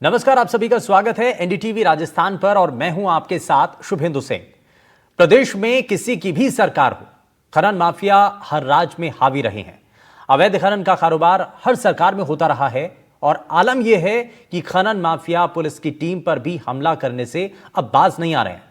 नमस्कार, आप सभी का स्वागत है एनडीटीवी राजस्थान पर और मैं हूं आपके साथ शुभेंदु सिंह। प्रदेश में किसी की भी सरकार हो, खनन माफिया हर राज्य में हावी रहे हैं। अवैध खनन का कारोबार हर सरकार में होता रहा है और आलम यह है कि खनन माफिया पुलिस की टीम पर भी हमला करने से अब बाज नहीं आ रहे हैं।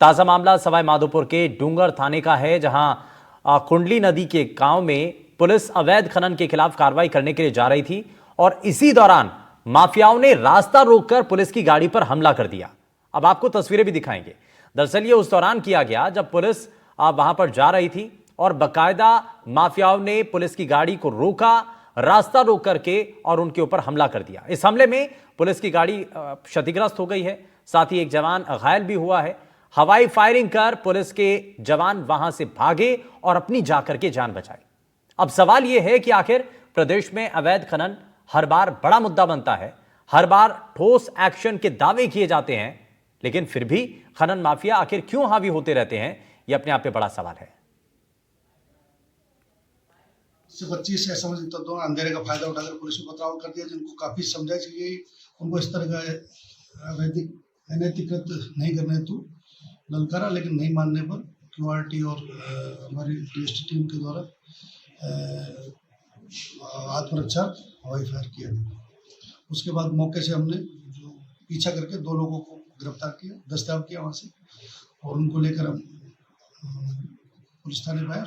ताजा मामला सवाई माधोपुर के डूंगर थाने का है, जहां कुंडली नदी के गांव में पुलिस अवैध खनन के खिलाफ कार्रवाई करने के लिए जा रही थी और इसी दौरान माफियाओं ने रास्ता रोककर पुलिस की गाड़ी पर हमला कर दिया। अब आपको तस्वीरें भी दिखाएंगे। दरअसल ये उस दौरान किया गया जब पुलिस वहां पर जा रही थी और बकायदा माफियाओं ने पुलिस की गाड़ी को रोका, रास्ता रोक करके और उनके ऊपर हमला कर दिया। इस हमले में पुलिस की गाड़ी क्षतिग्रस्त हो गई है, साथ ही एक जवान घायल भी हुआ है। हवाई फायरिंग कर पुलिस के जवान वहां से भागे और अपनी जाकर के जान बचाई। अब सवाल यह है कि आखिर प्रदेश में अवैध खनन हर बार बड़ा मुद्दा बनता है, हर बार ठोस एक्शन के दावे किए जाते हैं, लेकिन फिर भी खनन माफिया आखिर क्यों हावी होते रहते हैं, यह अपने आप में बड़ा सवाल है। 25 से समझ तो अंधेरे का फायदा उठाकर पुलिस को पथराव कर दिया, जिनको काफी समझाई चाहिए उनको इस तरह का अवैधिक अनैतिक नहीं करने हेतु ललकारा, लेकिन नहीं मानने पर क्यूआरटी और हमारी डीएसटी टीम के द्वारा आत्मरक्षा हवाई फायर किया गया। उसके बाद मौके से हमने जो पीछा करके 2 लोगों को गिरफ्तार किया, दस्तयाब किया वहाँ से, और उनको लेकर हम पुलिस थाने पाए।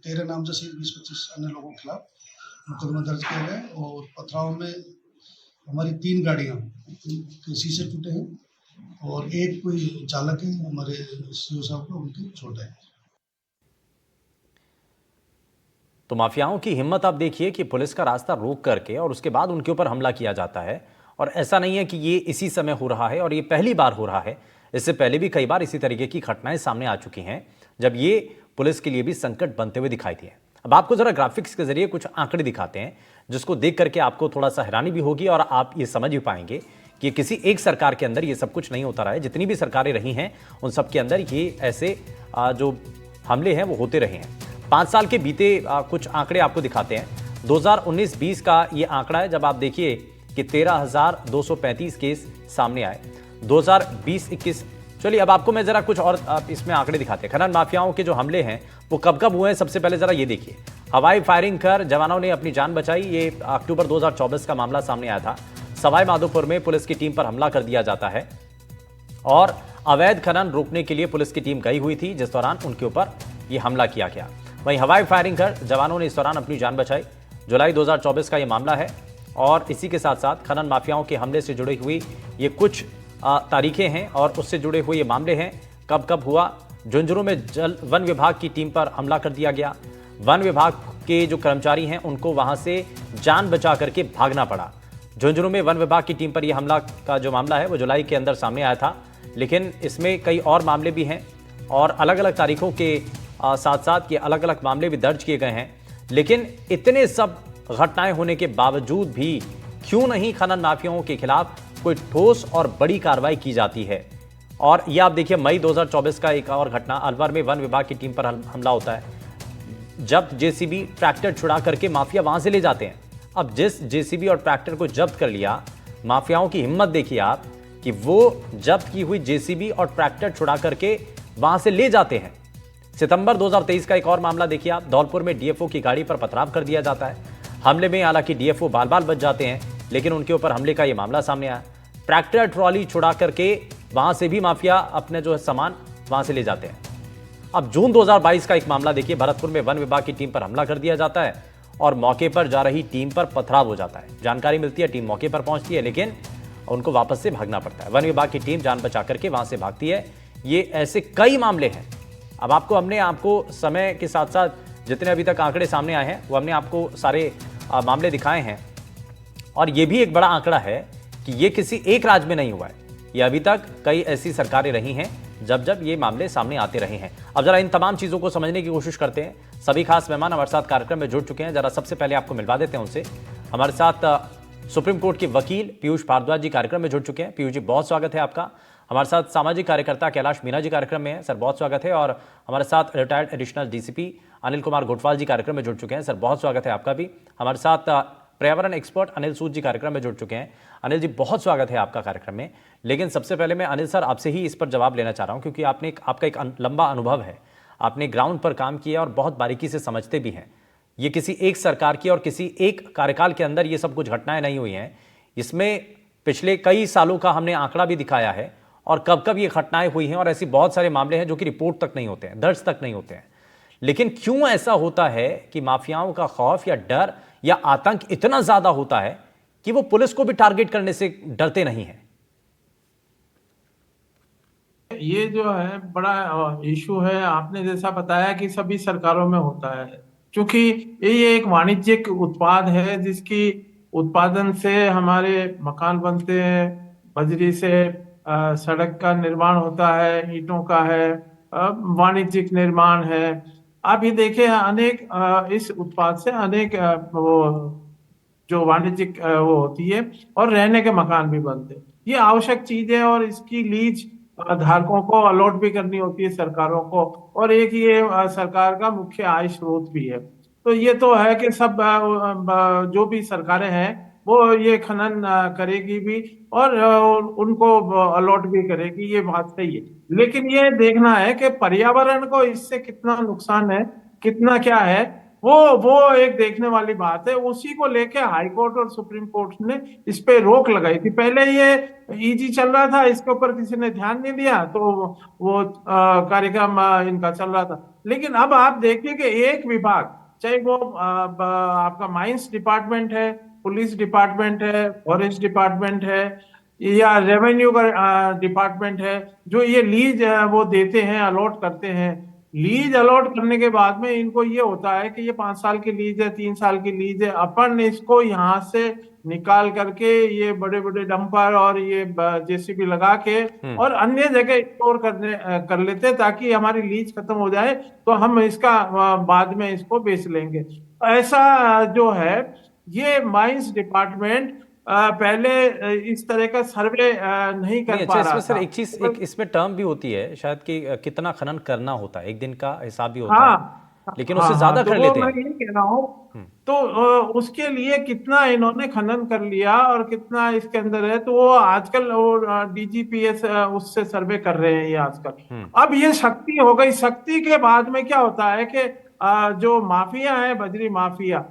13 नामजद सहित 20-25 अन्य लोगों के खिलाफ मुकदमा दर्ज किया गया और पथराव में हमारी 3 गाड़ियाँ के शीशे टूटे हैं और एक कोई चालक है हमारे सीओ साहब को, उनकी चोट है। तो माफियाओं की हिम्मत आप देखिए कि पुलिस का रास्ता रोक करके और उसके बाद उनके ऊपर हमला किया जाता है। और ऐसा नहीं है कि ये इसी समय हो रहा है और ये पहली बार हो रहा है, इससे पहले भी कई बार इसी तरीके की घटनाएं सामने आ चुकी हैं, जब ये पुलिस के लिए भी संकट बनते हुए दिखाई दिए। अब आपको जरा ग्राफिक्स के जरिए कुछ आंकड़े दिखाते हैं, जिसको देख करके आपको थोड़ा सा हैरानी भी होगी और आप ये समझ भी पाएंगे कि किसी एक सरकार के अंदर ये सब कुछ नहीं होता रहा है। जितनी भी सरकारें रही हैं उन सब के अंदर ये ऐसे जो हमले हैं वो होते रहे हैं। 5 साल के बीते कुछ आंकड़े आपको दिखाते हैं। 2019-20 का ये आंकड़ा है, जब आप देखिए कि 13,235 केस सामने आए। 2020-21, चलिए अब आपको मैं जरा कुछ और इसमें आंकड़े दिखाते हैं। खनन माफियाओं के जो हमले हैं वो कब कब हुए हैं, सबसे पहले जरा ये देखिए। हवाई फायरिंग कर जवानों ने अपनी जान बचाई, ये अक्टूबर 2024 का मामला सामने आया था। सवाई माधोपुर में पुलिस की टीम पर हमला कर दिया जाता है और अवैध खनन रोकने के लिए पुलिस की टीम गई हुई थी, जिस दौरान उनके ऊपर यह हमला किया गया। वहीं हवाई फायरिंग कर जवानों ने इस दौरान अपनी जान बचाई। जुलाई 2024 का यह मामला है और इसी के साथ साथ खनन माफियाओं के हमले से जुड़ी हुई ये कुछ तारीखें हैं और उससे जुड़े हुए ये मामले हैं। कब कब हुआ? झुंझुनू में वन विभाग की टीम पर हमला कर दिया गया। वन विभाग के जो कर्मचारी हैं उनको वहां से जान बचा करके भागना पड़ा। झुंझुनू में वन विभाग की टीम पर यह हमला का जो मामला है वो जुलाई के अंदर सामने आया था, लेकिन इसमें कई और मामले भी हैं और अलग अलग तारीखों के साथ साथ ये अलग अलग मामले भी दर्ज किए गए हैं। लेकिन इतने सब घटनाएं होने के बावजूद भी क्यों नहीं खनन माफियाओं के खिलाफ कोई ठोस और बड़ी कार्रवाई की जाती है? और ये आप देखिए, मई 2024 का एक और घटना, अलवर में वन विभाग की टीम पर हमला होता है। जब जेसीबी ट्रैक्टर छुड़ा करके माफिया वहां से ले जाते हैं। अब जिस जेसीबी और ट्रैक्टर को जब्त कर लिया, माफियाओं की हिम्मत देखिए आप कि वो जब्त की हुई जेसीबी और ट्रैक्टर छुड़ा करके वहां से ले जाते हैं। सितंबर 2023 का एक और मामला देखिए आप, धौलपुर में डीएफओ की गाड़ी पर पथराव कर दिया जाता है। हमले में हालांकि डीएफओ बाल बाल बच जाते हैं, लेकिन उनके ऊपर हमले का यह मामला सामने आया। ट्रैक्टर ट्रॉली छुड़ा करके वहां से भी माफिया अपने जो है सामान वहां से ले जाते हैं। अब जून 2022 का एक मामला देखिए, भरतपुर में वन विभाग की टीम पर हमला कर दिया जाता है और मौके पर जा रही टीम पर पथराव हो जाता है। जानकारी मिलती है, टीम मौके पर पहुंचती है, लेकिन उनको वापस से भागना पड़ता है। वन विभाग की टीम जान बचा करके वहां से भागती है। ये ऐसे कई मामले हैं। अब हमने आपको समय के साथ साथ जितने अभी तक आंकड़े सामने आए हैं वो हमने आपको सारे मामले दिखाए हैं। और ये भी एक बड़ा आंकड़ा है कि ये किसी एक राज्य में नहीं हुआ है, ये अभी तक कई ऐसी सरकारें रही हैं जब जब ये मामले सामने आते रहे हैं। अब जरा इन तमाम चीजों को समझने की कोशिश करते हैं। सभी खास मेहमान हमारे साथ कार्यक्रम में जुड़ चुके हैं। जरा सबसे पहले आपको मिलवा देते हैं उनसे। हमारे साथ सुप्रीम कोर्ट के वकील पीयूष भारद्वाज जी कार्यक्रम में जुड़ चुके हैं। पीयूष जी, बहुत स्वागत है आपका। हमारे साथ सामाजिक कार्यकर्ता कैलाश मीणा जी कार्यक्रम में हैं। सर, बहुत स्वागत है। और हमारे साथ retired additional DCP Anil Kumar Gotwal ji कार्यक्रम में जुड़ चुके हैं। सर, बहुत स्वागत है आपका भी। हमारे साथ पर्यावरण एक्सपर्ट अनिल सूद जी कार्यक्रम में जुड़ चुके हैं। अनिल जी, बहुत स्वागत है आपका कार्यक्रम में। लेकिन सबसे पहले मैं अनिल सर आपसे ही इस पर जवाब लेना चाह रहा हूं, क्योंकि आपका एक लंबा अनुभव है, आपने ग्राउंड पर काम किया और बहुत बारीकी से समझते भी हैं। ये किसी एक सरकार की और किसी एक कार्यकाल के अंदर ये सब कुछ घटनाएं नहीं हुई हैं। इसमें पिछले कई सालों का हमने आंकड़ा भी दिखाया है और कब कब ये घटनाएं हुई हैं, और ऐसी बहुत सारे मामले हैं जो कि रिपोर्ट तक नहीं होते हैं, दर्ज तक नहीं होते हैं। लेकिन क्यों ऐसा होता है कि माफियाओं का खौफ या डर या आतंक इतना ज्यादा होता है कि वो पुलिस को भी टारगेट करने से डरते नहीं हैं? ये जो है बड़ा इशू है। आपने जैसा बताया कि सभी सरकारों में होता है, क्योंकि ये एक वाणिज्यिक उत्पाद है जिसकी उत्पादन से हमारे मकान बनते हैं, बजरी से सड़क का निर्माण होता है, ईंटों का है, वाणिज्यिक निर्माण है। आप ये देखिए अनेक इस उत्पाद से अनेक वो जो वाणिज्यिक वो होती है और रहने के मकान भी बनते हैं। ये आवश्यक चीज है और इसकी लीज धारकों को अलॉट भी करनी होती है सरकारों को, और एक ये सरकार का मुख्य आय स्रोत भी है। तो ये तो है कि सब जो भी सरकारें हैं वो ये खनन करेगी भी और उनको अलॉट भी करेगी, ये बात सही है। लेकिन ये देखना है कि पर्यावरण को इससे कितना नुकसान है, कितना क्या है, वो एक देखने वाली बात है। उसी को लेके हाई कोर्ट और सुप्रीम कोर्ट ने इस पे रोक लगाई थी। पहले ये इजी चल रहा था, इसके ऊपर किसी ने ध्यान नहीं दिया, तो वो कार्यक्रम इनका चल रहा था। लेकिन अब आप देखिए कि एक विभाग, चाहे वो आपका माइंस डिपार्टमेंट है, पुलिस डिपार्टमेंट है, फॉरेस्ट डिपार्टमेंट है, या रेवेन्यू का डिपार्टमेंट है, जो ये लीज वो देते हैं, अलॉट करते हैं। लीज अलॉट करने के बाद में इनको ये होता है कि ये 5 साल की लीज है, 3 साल की लीज है, अपन इसको यहाँ से निकाल करके ये बड़े बड़े डंपर और ये जेसीबी लगा के और अन्य जगह स्टोर कर लेते हैं, ताकि हमारी लीज खत्म हो जाए तो हम इसका बाद में इसको बेच लेंगे। ऐसा जो है, ये माइंस डिपार्टमेंट पहले इस तरह का सर्वे नहीं कर पा अच्छा, रहा इसमें सर था। एक चीज, एक इसमें टर्म भी होती है शायद कि कितना खनन करना होता है, एक दिन का हिसाब भी होता हाँ है, लेकिन उससे ज्यादा तो कर वो लेते मैं हैं। यही कह रहा हूँ। तो उसके लिए कितना इन्होंने खनन कर लिया और कितना इसके अंदर है, तो वो आजकल वो डीजीपीएस उससे सर्वे कर रहे हैं ये आजकल। अब ये शक्ति हो गई। शक्ति के बाद में क्या होता है कि जो माफिया है, बजरी माफिया,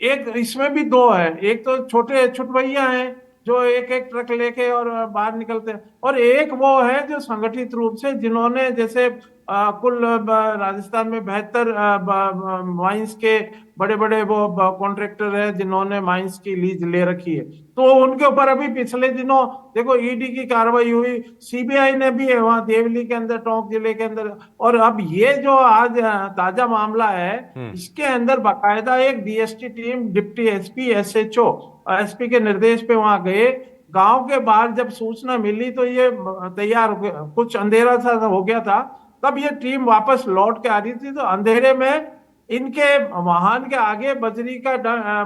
एक इसमें भी दो है। एक तो छोटे छुटभैया हैं जो एक एक ट्रक लेके और बाहर निकलते हैं, और एक वो है जो संगठित रूप से, जिन्होंने जैसे कुल राजस्थान में 72 माइंस के बड़े बड़े वो कॉन्ट्रैक्टर है जिन्होंने माइंस की लीज ले रखी है। तो उनके ऊपर अभी पिछले दिनों देखो ईडी की कार्रवाई हुई, सीबीआई ने भी वहां देवली के अंदर, टोंक जिले के अंदर। और अब ये जो आज ताजा मामला है, इसके अंदर बाकायदा एक DST team, deputy SP, SHO, SP के निर्देश पे वहां गए। गांव के बाहर जब सूचना मिली तो ये तैयार हो गया, कुछ अंधेरा सा हो गया था, तब ये टीम वापस लौट के आ रही थी, तो अंधेरे में इनके वाहन के आगे बजरी का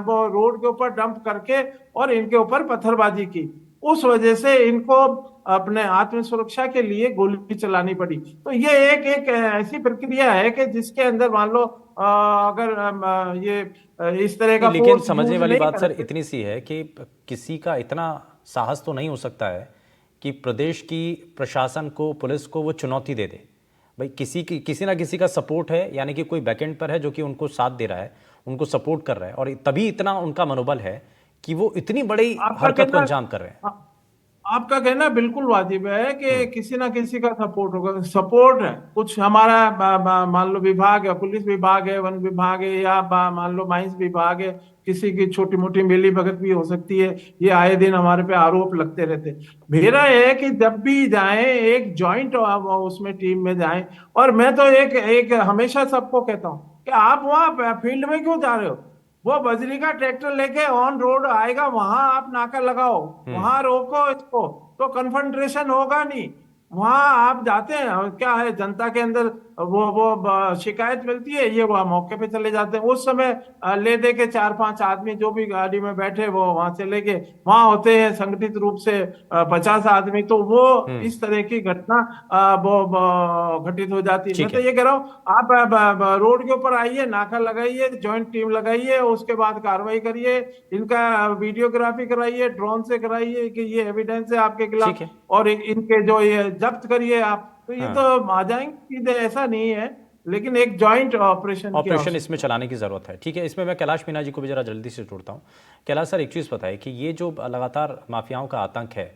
वो रोड के ऊपर डंप करके और इनके ऊपर पत्थरबाजी की। उस वजह से इनको अपने आत्म सुरक्षा के लिए गोली चलानी पड़ी। तो ये एक ऐसी प्रक्रिया है कि जिसके अंदर मान लो अगर ये इस तरह का लेकिन फोर्स समझने यूज वाली नहीं बात सर करते। इतनी सी है कि किसी का इतना साहस तो नहीं हो सकता है कि प्रदेश की प्रशासन को, पुलिस को वो चुनौती दे दे। भाई किसी ना किसी का सपोर्ट है, यानी कि कोई बैकएंड पर है जो कि उनको साथ दे रहा है, उनको सपोर्ट कर रहा है, और तभी इतना उनका मनोबल है कि वो इतनी बड़ी आपका हरकत को कहना अंजाम कर रहे हैं। आपका कहना बिल्कुल वाजिब है कि किसी ना किसी का सपोर्ट होगा। सपोर्ट है कुछ हमारा मान लो विभाग है, पुलिस विभाग है, वन विभाग है, या मान लो माइंस विभाग है, किसी की छोटी मोटी मिली भगत भी हो सकती है। ये आए दिन हमारे पे आरोप लगते रहते। मेरा है कि जब भी जाएं एक जॉइंट उसमें टीम में जाएं। और मैं तो एक एक हमेशा सबको कहता हूँ कि आप वहाँ फील्ड में क्यों जा रहे हो? वो बजरी का ट्रैक्टर लेके ऑन रोड आएगा, वहां आप नाका लगाओ, वहां रोको इसको, तो कन्फ्रंटेशन होगा नहीं। वहां आप जाते हैं, और क्या है, जनता के अंदर शिकायत मिलती है, ये वहाँ मौके पे चले जाते हैं। उस समय ले दे के 4-5 आदमी जो भी गाड़ी में बैठे वो वहां से लेके वहां होते हैं संगठित रूप से 50 आदमी, तो वो हम्म। इस तरह की घटना घटित हो जाती है। मैं ठीक तो है। ये कह रहा हूँ, आप रोड के ऊपर आइए, नाका लगाइए, ज्वाइंट टीम लगाइए, उसके बाद कार्रवाई करिए, इनका वीडियोग्राफी कराइए, ड्रोन से कराइए कि ये एविडेंस है आपके ठीक खिलाफ, है। और इनके जो ये जब्त करिए आप, तो ये तो हाँ, आ जाएंगे सीधे, ऐसा नहीं है। लेकिन एक जॉइंट ऑपरेशन की ऑपरेशन इसमें आवश्यकता है। चलाने की ज़रूरत है। ठीक है, इसमें मैं कैलाश मीणा जी को भी ज़रा जल्दी से जोड़ता हूँ। कैलाश सर, एक चीज़ बताइए कि ये जो लगातार माफियाओं का आतंक है,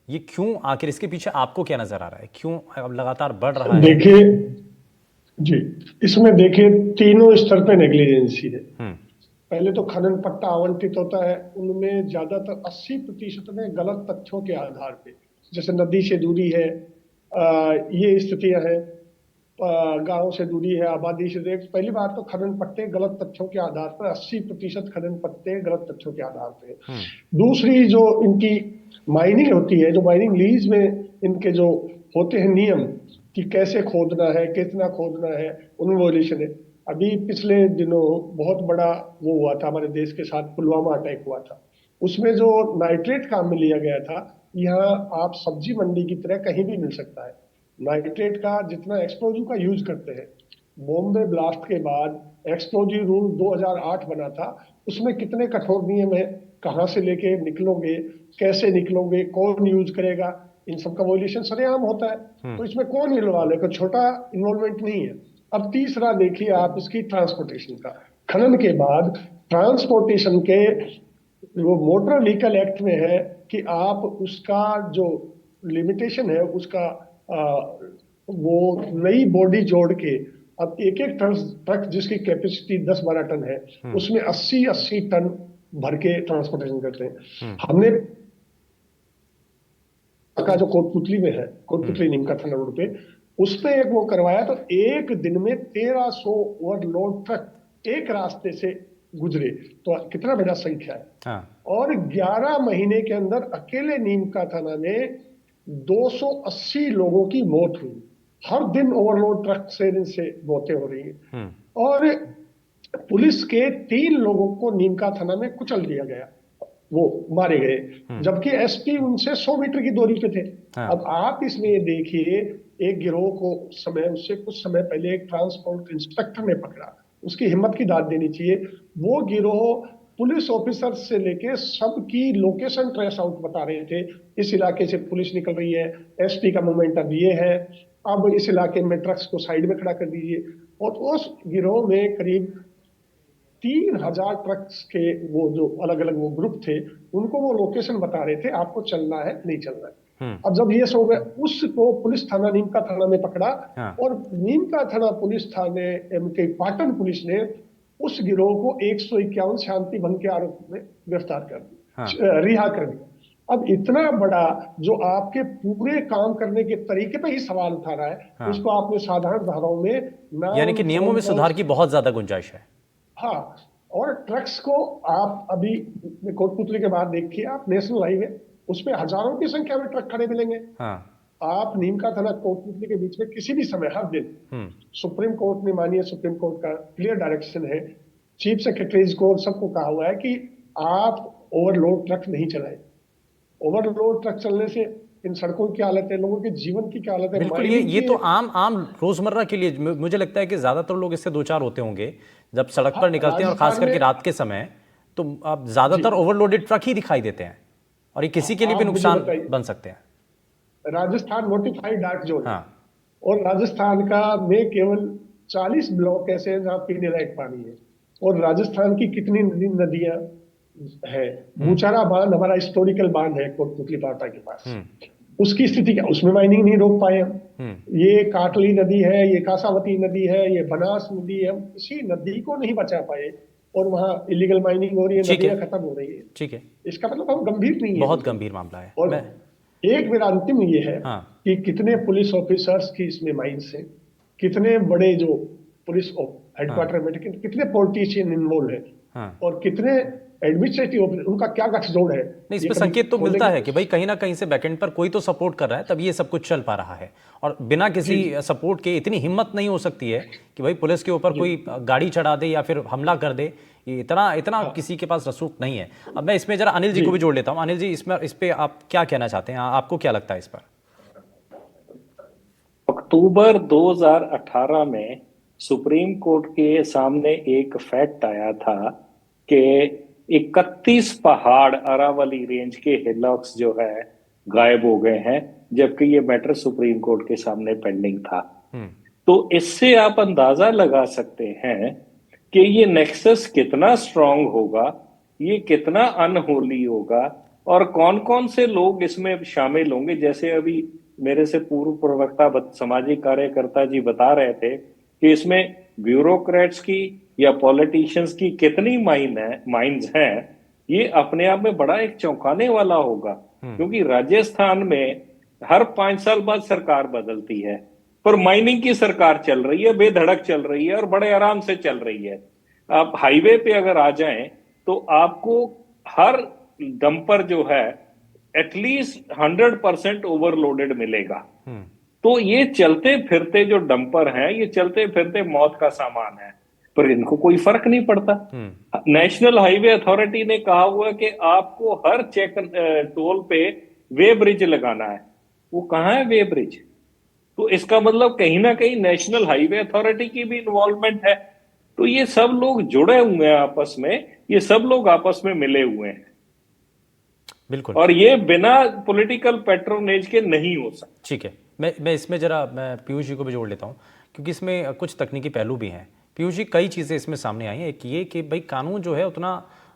ये क्यों, आखिर इसके पीछे आपको क्या नज़र आ रहा है, क्यों अब लगातार बढ़ रहा है? देखिए जी, इसमें देखिए तीनों स्तर पे नेग्लिजेंसी है। हम्म। पहले तो खनन पट्टा आवंटित होता है, उनमें ज्यादातर 80% में गलत तथ्यों के आधार पे, जैसे नदी से दूरी है, ये स्थितियां हैं, गांव से दूरी है, आबादी से देख। पहली बात तो खनन पट्टे गलत तथ्यों के आधार पर, 80% खनन पट्टे गलत तथ्यों के आधार पे। हम्म। दूसरी जो इनकी माइनिंग होती है, जो माइनिंग लीज में इनके जो होते हैं नियम कि कैसे खोदना है, कितना खोदना है, उनमें वॉल्यूशन है। अभी पिछले दिनों बहुत बड़ा वो हुआ था हमारे देश के साथ, पुलवामा अटैक हुआ था। उसमें जो नाइट्रेट काम में लिया गया था, यहाँ आप सब्जी मंडी की तरह कहीं भी मिल सकता है। नाइट्रेट का जितना एक्सप्लोजिव का यूज करते हैं, बॉम्बे ब्लास्ट के बाद एक्सप्लोजिव रूल 2008 बना था, उसमें कितने कठोर नियम है, कहाँ से लेके निकलोगे, कैसे निकलोगे, कौन यूज करेगा, इन सब का वॉल्यूशन सरेआम होता है। तो इसमें कौन इन्वॉल्व है, कोई छोटा इन्वॉल्वमेंट नहीं है। अब तीसरा देखिए आप इसकी ट्रांसपोर्टेशन का, खनन के बाद ट्रांसपोर्टेशन के, वो मोटर व्हीकल एक्ट में है कि आप उसका जो लिमिटेशन है उसका वो नई बॉडी जोड़ के, अब एक एक ट्रक जिसकी कैपेसिटी 10-12 टन है, उसमें 80-80 टन भर के ट्रांसपोर्टेशन करते हैं। हमने का जो कोटपुतली में है, कोटपुतली नीमका थाना रोड पे, उस पे एक वो करवाया, तो एक दिन में 1300 ओवरलोड ट्रक एक रास्ते से गुजरे, तो कितना बड़ा संख्या है। हाँ। और 11 महीने के अंदर अकेले नीमका थाना में 280 लोगों की मौत हुई। हर दिन ओवरलोड ट्रक से इनसे मौतें हो रही हैं। और पुलिस के 3 लोगों को नीमका थाना में कुचल दिया गया, वो मारे गए, जबकि एसपी उनसे 100 मीटर की दूरी पे थे। हाँ। अब आप इसमें ये देखिए, एक गिरोह को उससे कुछ समय पहले एक ट्रांसपोर्ट इंस्पेक्टर ने पकड़ा, उसकी हिम्मत की दाद देनी चाहिए। वो गिरोह पुलिस ऑफिसर से लेके सबकी लोकेशन ट्रेस आउट बता रहे थे, इस इलाके से पुलिस निकल रही है, एसपी का मूवमेंट अब ये है, अब इस इलाके में ट्रक्स को साइड में खड़ा कर दीजिए। और उस गिरोह में करीब 3000 ट्रक्स के वो जो अलग अलग वो ग्रुप थे, उनको वो लोकेशन बता रहे थे, आपको चलना है नहीं चलना है। अब जब ये सब हो गया, उसको पुलिस थाना नीमका थाना में पकड़ा। हाँ। और नीमका थाना पुलिस थाने के पाटन पुलिस ने उस गिरोह को 151 शांति भंग के आरोप में गिरफ्तार कर दिया, रिहा कर दिया। अब इतना बड़ा जो आपके पूरे काम करने के तरीके पे ही सवाल उठा रहा है, उसको आपने साधारण धाराओं में नाम, यानी कि नियमों में सुधार की बहुत ज्यादा गुंजाइश है। हाँ। और ट्रक्स को आप अभी कोटपुतली के बाद देखिए, आप नेशनल हाईवे, उसमें हजारों की संख्या में ट्रक खड़े मिलेंगे। हाँ। आप नीमका थाना कोटपुतली के बीच में किसी भी समय, हर दिन, सुप्रीम कोर्ट ने मानिए, सुप्रीम कोर्ट का क्लियर डायरेक्शन है, चीफ सेक्रेटरीज को सबको कहा हुआ है कि आप ओवरलोड ट्रक नहीं चलाएं। ओवरलोड ट्रक चलने से इन सड़कों की हालत है, लोगों के जीवन की क्या हालत है। बिल्कुल, ये तो आम रोजमर्रा के लिए मुझे लगता है कि ज्यादातर लोग इससे दो चार होते होंगे जब सड़क पर निकलते हैं, और खास करके रात के समय, तो अब ज्यादातर ओवरलोडेड ट्रक ही दिखाई देते हैं, और ये किसी के लिए भी नुकसान बन सकते हैं। राजस्थान नोटिफाइड डार्क जोन, हाँ। और राजस्थान का में केवल 40 ब्लॉक ऐसे हैं जहां पीने लायक पानी है। और राजस्थान की कितनी नदियां है, भूचारा बांध हमारा हिस्टोरिकल बांध है कोटपुतली पाटा के पास, उसकी स्थिति क्या, उसमें माइनिंग नहीं रोक पाए हम। ये काटली नदी है, ये कासावती नदी है, ये बनास नदी है, हम किसी नदी को नहीं बचा पाए, और वहां इलीगल माइनिंग हो रही है, नदियां खत्म हो रही है। ठीक है, इसका मतलब हम गंभीर नहीं है, बहुत गंभीर मामला है। और एक मेरा अंतिम ये है कि कितने पुलिस ऑफिसर्स की इसमें माइंड्स हैं, कितने बड़े जो पुलिस हेडक्वार्टर में कितने पॉलिटिशियन इन्वॉल्व है, और कितने एडमिनिस्ट्रेटिव उनका क्या गठजोड़ है। नहीं, ये इसमें कभी संकेत तो मिलता खोलेंगे है कि भाई कहीं ना कहीं से बैकएंड पर कोई तो सपोर्ट कर रहा है, तब ये सब कुछ चल पा रहा है। और बिना किसी जी सपोर्ट के इतनी हिम्मत नहीं हो सकती है कि भाई पुलिस के ऊपर जी कोई गाड़ी चढ़ा दे या फिर हमला कर दे। ये इतना इतना हाँ किसी के पास रसूख नहीं है। अब मैं इसमें जरा अनिल जी जी। को भी जोड़ लेता हूँ। अनिल जी, इसमें इस पे आप क्या कहना चाहते हैं? आपको क्या लगता है इस पर? अक्टूबर 2018 में सुप्रीम कोर्ट के सामने एक फैक्ट आया था कि 31 पहाड़ अरावली रेंज के हिलॉक्स जो है गायब हो गए हैं, जबकि ये मैटर सुप्रीम कोर्ट के सामने पेंडिंग था। हम्म। तो इससे आप अंदाजा लगा सकते हैं कि ये नेक्सस कितना स्ट्रांग होगा, ये कितना अनहोली होगा, और कौन कौन से लोग इसमें शामिल होंगे। जैसे अभी मेरे से पूर्व प्रवक्ता सामाजिक कार्यकर्ता जी बता रहे थे कि इसमें ब्यूरोक्रेट्स की या पॉलिटिशियंस की कितनी माइंड्स हैं, ये अपने आप में बड़ा एक चौंकाने वाला होगा। क्योंकि राजस्थान में हर 5 साल बाद सरकार बदलती है, पर माइनिंग की सरकार चल रही है, बेधड़क चल रही है और बड़े आराम से चल रही है। आप हाईवे पे अगर आ जाएं तो आपको हर डंपर जो है एटलीस्ट 100% ओवरलोडेड मिलेगा। तो ये चलते फिरते जो डंपर हैं, ये चलते फिरते मौत का सामान है, पर इनको कोई फर्क नहीं पड़ता। नेशनल हाईवे अथॉरिटी ने कहा हुआ कि आपको हर चेक टोल पे वे ब्रिज लगाना है। वो कहाँ है वे ब्रिज? तो इसका मतलब कहीं ना कहीं नेशनल हाईवे अथॉरिटी की भी इन्वॉल्वमेंट है। तो ये सब लोग जुड़े हुए हैं आपस में, ये सब लोग आपस में मिले हुए हैं, बिल्कुल। और ये बिना पॉलिटिकल पैट्रोनेज के नहीं हो सकता। ठीक है, मैं इसमें जरा मैं पीयूष जी को भी जोड़ लेता हूँ, क्योंकि इसमें कुछ तकनीकी पहलू भी हैं। पीयूष जी, कई चीज़ें इसमें सामने आई हैं। एक ये कि भाई कानून जो है उतना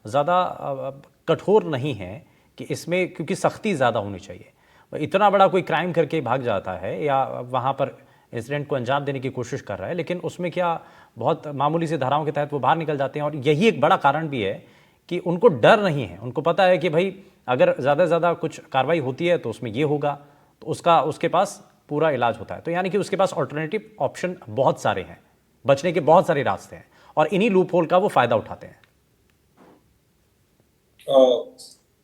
ज़्यादा कठोर नहीं है कि इसमें, क्योंकि सख्ती ज़्यादा होनी चाहिए। इतना बड़ा कोई क्राइम करके भाग जाता है या वहाँ पर इंसिडेंट को अंजाम देने की कोशिश कर रहा है, लेकिन उसमें क्या बहुत मामूली से धाराओं के तहत वो बाहर निकल जाते हैं। और यही एक बड़ा कारण भी है कि उनको डर नहीं है। उनको पता है कि भाई अगर ज़्यादा से ज़्यादा कुछ कार्रवाई होती है तो उसमें ये होगा, तो उसके पास पूरा इलाज होता है। तो यानी कि उसके पास ऑल्टरनेटिव ऑप्शन बहुत सारे हैं, बचने के बहुत सारे रास्ते हैं, और इन्हीं लूप होल का वो फायदा उठाते हैं।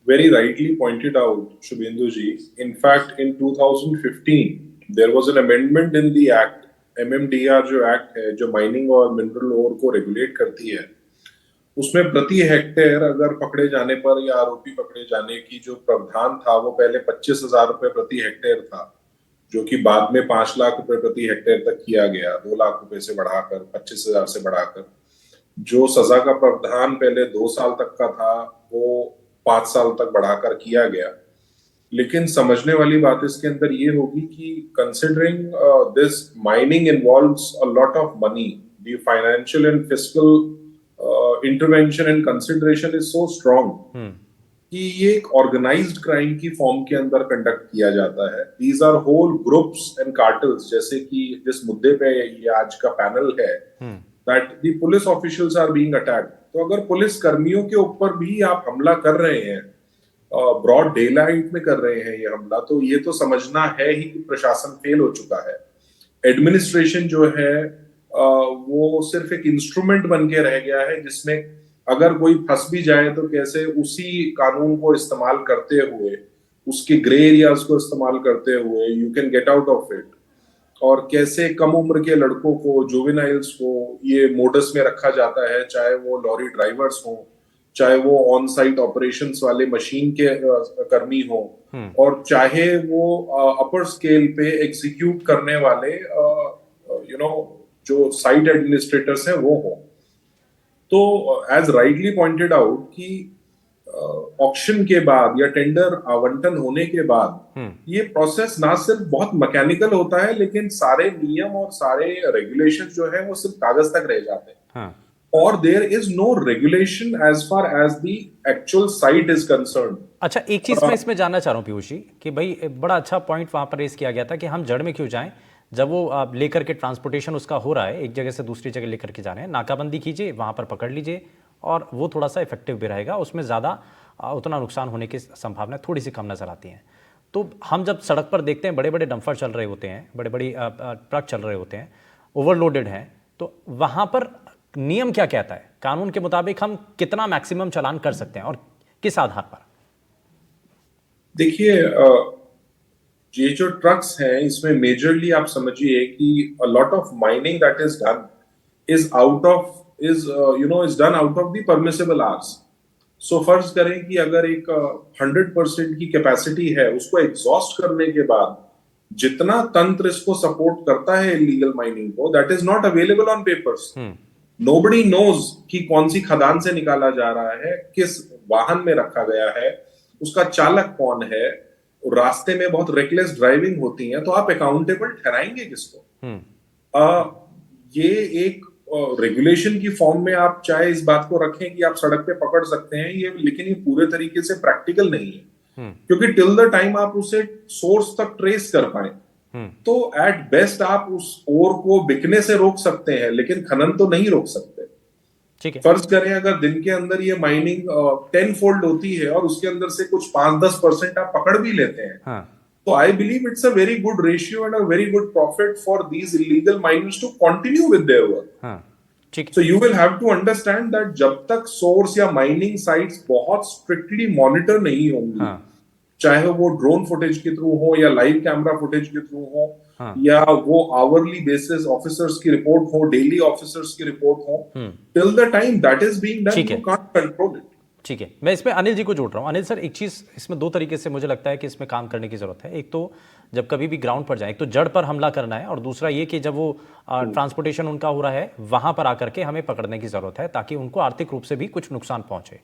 Very rightly pointed out, Shubhendu ji. In fact, in 2015, there was an amendment in the Act, MMDR जो एक्ट है, जो माइनिंग और मिनरल ओर को रेगुलेट करती है, उसमें प्रति हेक्टेयर अगर पकड़े जाने पर या आरोपी पकड़े जाने की जो प्रावधान था, वो पहले 25,000 रुपए प्रति हेक्टेयर था, जो कि बाद में 5 लाख रुपए प्रति हेक्टेयर तक किया गया, 2 लाख रुपए से बढ़ाकर 25,000 से बढ़ाकर। जो सजा का प्रावधान पहले 2 साल तक का था, वो 5 साल तक बढ़ाकर किया गया। लेकिन समझने वाली बात इसके अंदर ये होगी कि considering this mining involves a lot of money, the financial and fiscal intervention and consideration is so strong कि ये एक ऑर्गेनाइज्ड क्राइम की फॉर्म के अंदर कंडक्ट किया जाता है। These are whole groups and cartels, जैसे कि जिस मुद्दे पे ये आज का पैनल है, that the police officials are being attacked. तो अगर पुलिस कर्मियों के ऊपर भी आप हमला कर रहे हैं, ब्रॉड डे लाइट में कर रहे हैं ये हमला, तो ये तो समझना है ही कि प्रशासन फेल हो चुका है। एडमिनिस्ट्रेशन जो है वो सिर्फ एक इंस्ट्रूमेंट बन के रह गया है, जिसमें अगर कोई फंस भी जाए तो कैसे उसी कानून को इस्तेमाल करते हुए, उसके ग्रे एरियाज को इस्तेमाल करते हुए you can get out of it, और कैसे कम उम्र के लड़कों को, जुवेनाइल्स को ये मोडस में रखा जाता है, चाहे वो लॉरी ड्राइवर्स हों, चाहे वो ऑन साइट ऑपरेशंस वाले मशीन के कर्मी हों, और चाहे वो अपर स्केल पे एग्जीक्यूट करने वाले जो साइट एडमिनिस्ट्रेटर्स हैं वो हों। तो एज राइटली पॉइंटेड आउट कि ऑक्शन के बाद या टेंडर आवंटन होने के बाद ये प्रोसेस ना सिर्फ बहुत मैकेनिकल होता है, लेकिन सारे नियम और सारे रेगुलेशन जो है वो सिर्फ कागज तक रह जाते हैं, और there is no regulation as far as the actual site is concerned. अच्छा, एक चीज मैं इसमें जानना चाह रहा हूँ पीयूष जी कि भाई बड़ा अच्छा पॉइंट वहां पर रेस किया गया था कि हम जड़ में क्यों जाएं, जब वो लेकर के ट्रांसपोर्टेशन उसका हो रहा है, एक जगह से दूसरी जगह लेकर के जा रहे हैं, नाकाबंदी कीजिए, वहां पर पकड़ लीजिए, और वो थोड़ा सा इफेक्टिव भी रहेगा, उसमें ज़्यादा उतना नुकसान होने की संभावना थोड़ी सी कम नजर आती है। तो हम जब सड़क पर देखते हैं बड़े बड़े डंपर चल रहे होते हैं, बड़े बड़े ट्रक चल रहे होते हैं, ओवरलोडेड हैं, तो वहाँ पर नियम क्या कहता है, कानून के मुताबिक हम कितना मैक्सिमम चालान कर सकते हैं और किस आधार पर? देखिए, ये जो ट्रक्स हैं इसमें मेजरली आप समझिए कि a lot of mining that is done is out of is done out of the permissible hours. So फर्ज करें कि अगर एक 100% की कैपेसिटी है, उसको एग्जॉस्ट करने के बाद जितना तंत्र इसको सपोर्ट करता है इलीगल माइनिंग को, that is not available on papers. Nobody knows कि कौन सी खदान से निकाला जा रहा है, किस वाहन में रखा गया है, उसका चालक कौन है, रास्ते में बहुत रेकलेस ड्राइविंग होती है, तो आप अकाउंटेबल ठहराएंगे किसको? ये एक रेगुलेशन की फॉर्म में आप चाहे इस बात को रखें कि आप सड़क पे पकड़ सकते हैं ये, लेकिन ये पूरे तरीके से प्रैक्टिकल नहीं है, क्योंकि टिल द टाइम आप उसे सोर्स तक ट्रेस कर पाए तो एट बेस्ट आप उस ओर को बिकने से रोक सकते हैं, लेकिन खनन तो नहीं रोक सकते। ठीक है। फर्ज करें अगर दिन के अंदर ये माइनिंग 10 फोल्ड होती है और उसके अंदर से कुछ 5-10% आप पकड़ भी लेते हैं, तो I believe it's a very good ratio and a very good profit for these illegal miners to continue with their work. ठीक है। So you will have to understand that जब तक सोर्स या माइनिंग साइट्स बहुत strictly monitor नहीं होंगी, चाहे वो ड्रोन फुटेज के थ्रू हो या लाइव कैमरा फुटेज के थ्रू हो, या वो आवरली बेसिस ऑफिसर्स की रिपोर्ट हो, डेली ऑफिसर्स की रिपोर्ट हो, till the time that is being done you can't control it. ठीक है, मैं इसमें अनिल जी को जोड़ रहा हूं। अनिल सर, एक चीज इसमें दो तरीके से मुझे लगता है कि इसमें काम करने की जरूरत है। एक तो जब कभी भी ग्राउंड पर जाए, एक तो जड़ पर हमला करना है, और दूसरा ये कि जब वो ट्रांसपोर्टेशन उनका हो रहा है वहां पर आकर के हमें पकड़ने की जरूरत है, ताकि उनको आर्थिक रूप से भी कुछ नुकसान पहुंचे।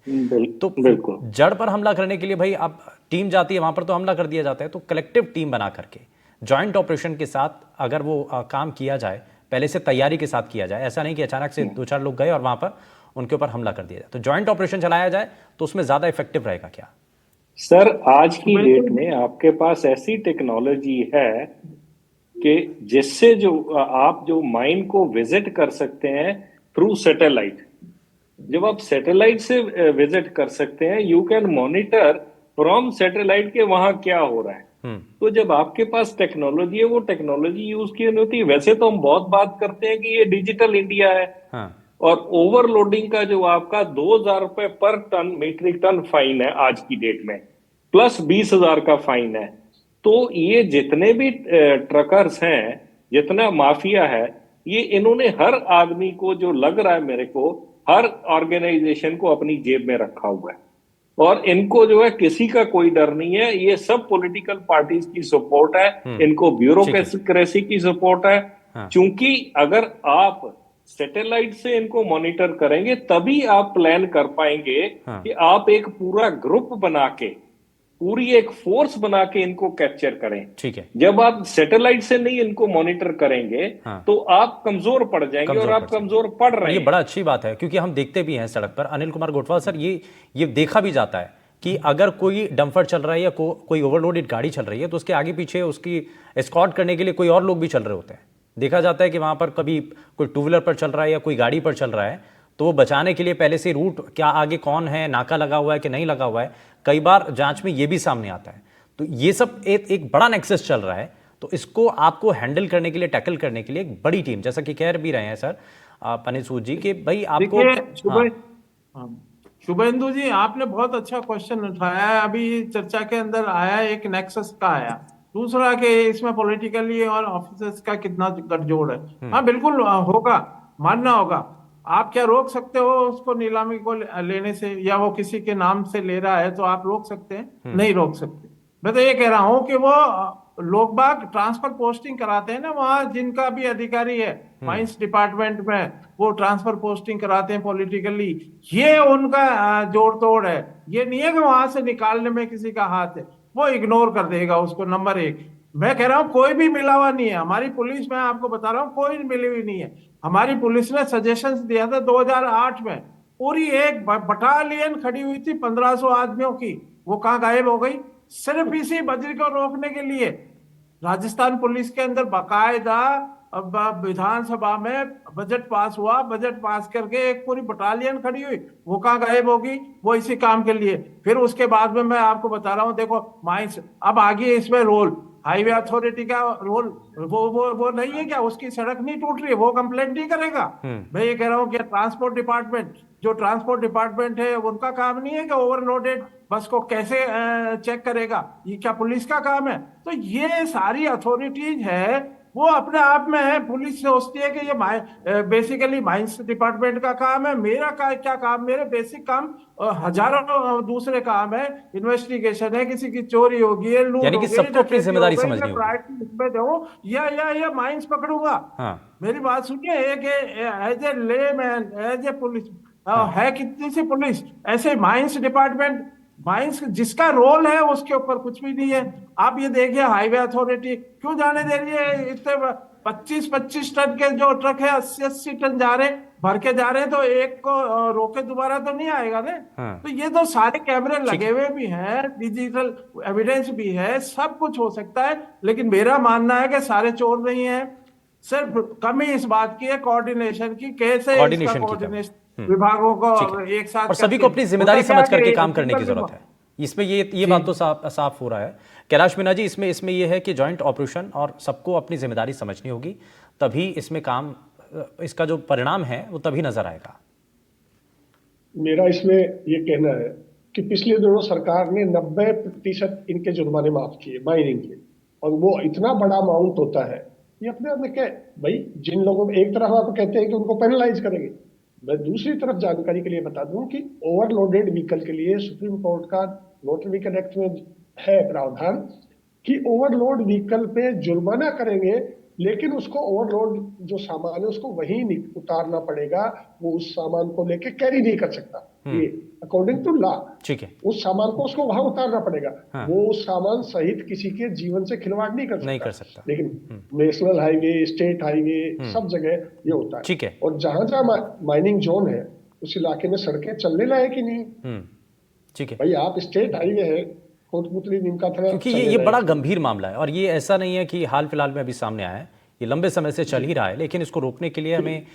तो जड़ पर हमला करने के लिए भाई अब टीम जाती है वहां पर तो हमला कर दिया जाता है, तो कलेक्टिव टीम बना करके जॉइंट ऑपरेशन के साथ अगर वो काम किया जाए, पहले से तैयारी के साथ किया जाए, ऐसा नहीं कि अचानक से 2-4 लोग गए और वहां पर उनके ऊपर हमला कर दिया जाए, तो जॉइंट ऑपरेशन चलाया जाए तो उसमें ज्यादा इफेक्टिव रहेगा क्या? सर, आज की डेट में आपके पास ऐसी टेक्नोलॉजी है कि जिससे जो आप जो माइन को विजिट कर सकते हैं थ्रू सैटेलाइट। जब आप सैटेलाइट से विजिट कर सकते हैं, you can monitor from satellite के वहां क्या हो रहा है। तो जब आपके पास टेक्नोलॉजी है, वो टेक्नोलॉजी यूज की नहीं होती। वैसे तो हम बहुत बात करते हैं कि ये डिजिटल इंडिया है, और ओवरलोडिंग का जो आपका 2,000 रुपए पर टन मीट्रिक टन फाइन है आज की डेट में, प्लस 20,000 का फाइन है। तो ये जितने भी ट्रकर्स हैं, जितना माफिया है, ये इन्होंने हर आदमी को, जो लग रहा है मेरे को, हर ऑर्गेनाइजेशन को अपनी जेब में रखा हुआ है, और इनको जो है किसी का कोई डर नहीं है। ये सब पॉलिटिकल पार्टीज की सपोर्ट है, इनको ब्यूरोक्रेसी की सपोर्ट है। क्योंकि अगर आप सैटेलाइट से इनको मॉनिटर करेंगे तभी आप प्लान कर पाएंगे कि आप एक पूरा ग्रुप बना के, पूरी एक फोर्स बना के इनको कैप्चर करें। ठीक है। जब आप सैटेलाइट से नहीं इनको मॉनिटर करेंगे तो आप कमजोर पड़ जाएंगे, और आप कमजोर पड़ रहे हैं। ये बड़ा अच्छी बात है, क्योंकि हम देखते भी हैं सड़क पर, अनिल कुमार गोटवाल सर, ये देखा भी जाता है कि अगर कोई डंपर चल रहा है या कोई ओवरलोडेड गाड़ी चल रही है, तो उसके आगे पीछे उसकी एस्कॉर्ट करने के लिए कोई और लोग भी चल रहे होते हैं। देखा जाता है कि वहां पर कभी कोई टू व्हीलर पर चल रहा है या कोई गाड़ी पर चल रहा है, तो वो बचाने के लिए पहले से रूट, क्या आगे कौन है, नाका लगा हुआ है कि नहीं लगा हुआ है, कई बार जांच में ये भी सामने आता है। तो ये सब एक बड़ा नेक्सस चल रहा है, तो इसको आपको हैंडल करने के लिए, टैकल करने के लिए एक बड़ी टीम, जैसा कि कह भी रहे हैं सर अनिल सूद जी, कि भाई आपको शुभेंदु जी, आपने बहुत अच्छा क्वेश्चन उठाया है। अभी चर्चा के अंदर आया, एक नेक्सस का आया, दूसरा कि इसमें पॉलिटिकली और ऑफिसर्स का कितना गठजोड़ है। हाँ बिल्कुल होगा, मानना होगा। आप क्या रोक सकते हो उसको नीलामी को लेने से, या वो किसी के नाम से ले रहा है तो आप रोक सकते हैं? नहीं रोक सकते। मैं तो ये कह रहा हूं कि वो लोग बाग ट्रांसफर पोस्टिंग कराते हैं ना, वहां जिनका भी अधिकारी है माइंस डिपार्टमेंट में, वो ट्रांसफर पोस्टिंग कराते हैं पॉलिटिकली, ये उनका जोड़ तोड़ है। ये नहीं है कि वहां से निकालने में किसी का हाथ है, वो इग्नोर कर देगा उसको। नंबर एक, मैं कह रहा हूं कोई भी मिला हुआ नहीं है। हमारी पुलिस, मैं आपको बता रहा हूं, कोई मिली हुई नहीं है। हमारी पुलिस ने सजेशंस दिया था 2008 में, पूरी एक बटालियन खड़ी हुई थी 1500 आदमियों की, वो कहां गायब हो गई? सिर्फ इसी बजरी को रोकने के लिए राजस्थान पुलिस के अंदर बाकायदा अब विधानसभा में बजट पास हुआ, बजट पास करके एक पूरी बटालियन खड़ी हुई, वो कहां गायब होगी? वो इसी काम के लिए। फिर उसके बाद में मैं आपको बता रहा हूं, देखो माइंस अब आगे इसमें रोल हाईवे अथॉरिटी का रोल वो नहीं है क्या? उसकी सड़क नहीं टूट रही है, वो कंप्लेंट नहीं करेगा? मैं ये कह रहा हूँ कि ट्रांसपोर्ट डिपार्टमेंट है, उनका काम नहीं है कि ओवरलोडेड बस को कैसे चेक करेगा? ये क्या पुलिस का काम है? तो ये सारी अथॉरिटीज है वो अपने आप में है। पुलिस सोचती है कि ये बेसिकली माइंस डिपार्टमेंट का काम है। मेरा क्या काम? मेरे बेसिक काम हजारों दूसरे काम है। इन्वेस्टिगेशन है, किसी की चोरी होगी है, लूट यानी कि होगी, सबको अपनी डकैती जिम्मेदारी हो गई, समझनी मैं होगी। प्रायोरिटी इसमें दूं या माइंस पकड़ूंगा? हाँ मेरी बात सुनिए, एक as a layman, as a police हाँ है कितनी सी पुलिस, ऐसे माइंस डिपार्टमेंट, माइंस जिसका रोल है उसके ऊपर कुछ भी नहीं है। आप ये देखिए, हाईवे अथॉरिटी क्यों जाने दे रही है? इतने 25-25 टन के जो ट्रक है 80-80 टन जा रहे, भर के जा रहे हैं, तो एक को रोके दोबारा तो नहीं आएगा ना। हाँ तो ये तो सारे कैमरे ठीक लगे हुए भी हैं, डिजिटल एविडेंस भी है, सब कुछ हो सकता है। लेकिन मेरा मानना है कि सारे चोर नहीं है, सिर्फ कमी इस बात की है कोऑर्डिनेशन की, कैसे इसका कोऑर्डिनेशन की कमी। कोऑर्डिनेशन विभागों ठीक को है। एक साथ और सभी को करके अपनी जिम्मेदारी होता क्या समझ करके कि काम करने की सिंगल जरूरत है। इसमें ये बात तो साफ हो रहा है। कैलाश मीणा जी, इसमें ये है कि जॉइंट ऑपरेशन और सबको अपनी जिम्मेदारी समझनी होगी, तभी इसमें काम, इसका जो परिणाम है वो तभी नजर आएगा। मेरा इसमें ये कहना है कि पिछले दिनों सरकार ने 90% इनके जुर्माने माफ किए माइनिंग के, और वो इतना बड़ा अमाउंट होता है, ये अपने आप में क्या भाई, जिन लोगों को एक तरफ आप कहते हैं कि उनको पेनलाइज करेंगे, मैं दूसरी तरफ जानकारी के लिए बता दूं कि ओवरलोडेड व्हीकल के लिए सुप्रीम कोर्ट का मोटर व्हीकल एक्ट में है प्रावधान कि ओवरलोड व्हीकल पे जुर्माना करेंगे, लेकिन उसको ओवरलोड जो सामान है उसको वहीं उतारना पड़ेगा, वो उस सामान को लेके कैरी नहीं कर सकता, ये अकॉर्डिंग टू लॉ। ठीक है। उस सामान को उसको वहां उतारना पड़ेगा। हाँ। वो उस सामान सहित किसी के जीवन से खिलवाड़ नहीं कर सकता। लेकिन नेशनल हाईवे, स्टेट हाईवे, सब जगह ये होता है। ठीक है। और जहां जहां माइनिंग जोन है उस इलाके में सड़कें चलने लायक ही नहीं। ठीक है। भाई आप स्टेट हाईवे है, कोटपुतली नीमका थाना, क्योंकि ये बड़ा गंभीर मामला है और ये ऐसा नहीं है कि हाल फिलहाल में अभी सामने आया है, ये लंबे समय से चल ही रहा है, लेकिन इसको रोकने के लिए हमें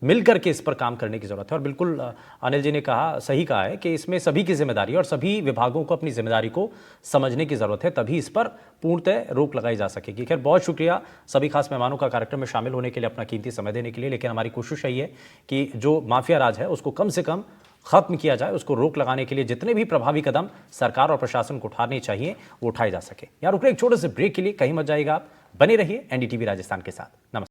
मिल करके इस पर काम करने की जरूरत है। और बिल्कुल अनिल जी ने कहा, सही कहा है कि इसमें सभी की जिम्मेदारी और सभी विभागों को अपनी जिम्मेदारी को समझने की जरूरत है, तभी इस पर पूर्णतः रोक लगाई जा सकेगी। खैर, बहुत शुक्रिया सभी खास मेहमानों का कार्यक्रम में शामिल होने के लिए, अपना कीमती समय देने के लिए। लेकिन हमारी कोशिश यही है कि जो माफिया राज है उसको कम से कम खत्म किया जाए, उसको रोक लगाने के लिए जितने भी प्रभावी कदम सरकार और प्रशासन को उठाने चाहिए वो उठाए जा सके। यार रुक रहे एक छोटे से ब्रेक के लिए, कहीं मत जाइएगा आप, बने रहिए एनडीटीवी राजस्थान के साथ। नमस्कार।